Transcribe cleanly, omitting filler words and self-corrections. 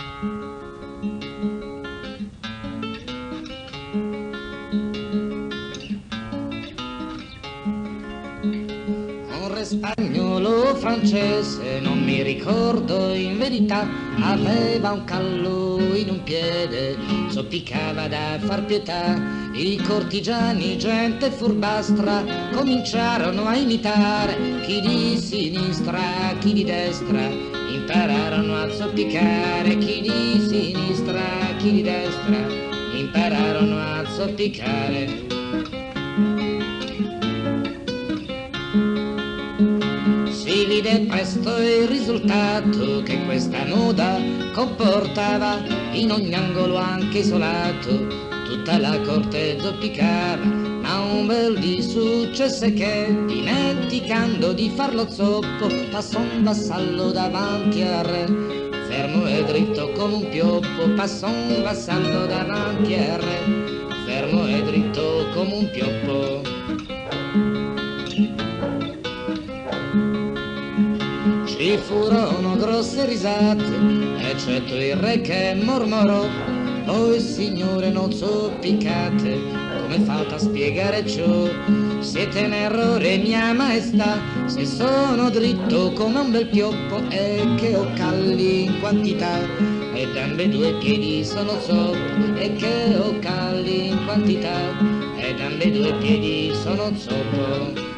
Un re spagnolo francese, non mi ricordo in verità, aveva un callo in un piede, zoppicava da far pietà. I cortigiani, gente furbastra, cominciarono a imitare chi di sinistra, chi di destra, impararono a zoppicare, chi di sinistra, chi di destra, impararono a zoppicare. Si vide presto il risultato che questa moda comportava, in ogni angolo anche isolato tutta la corte zoppicava, ma un bel dì successe che, dimenticando di far lo zoppo, passò un vassallo davanti al re, fermo e dritto come un pioppo, passò un vassallo davanti al re, fermo e dritto come un pioppo. Ci furono grosse risate, eccetto il re che mormorò: voi signore non zoppicate, come fate a spiegare ciò? Siete in errore mia maestà, se sono dritto come un bel pioppo e che ho calli in quantità, ed ambedue piedi sono zoppo e che ho calli in quantità, ed ambedue piedi sono zoppo.